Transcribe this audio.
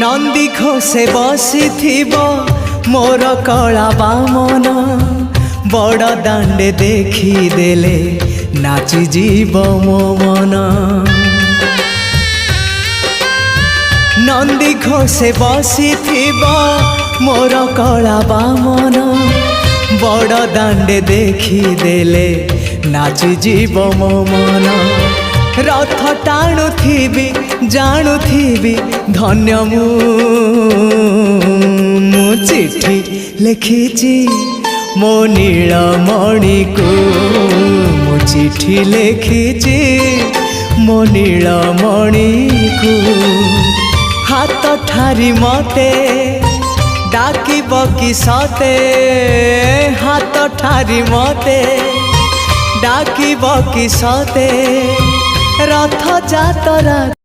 नंदी घोषे बसी मोर कला बामन बड़ दांडे देखी देले नाची जीव मो मन। नंदी घोषे बसी मोर कला बामन बड़ दांडे देखी देले नाची जीव मो मन। रथ टाणुथिबी जाणुथिबी धन्य मु चिठी लिखिची मो नीलमणि को मु चिठी लिखिची मो नीलमणि को। हाथ ठारी मते डाकिब कि सते हाथ ठारी मते डाकिब कि सते रथ जातरा।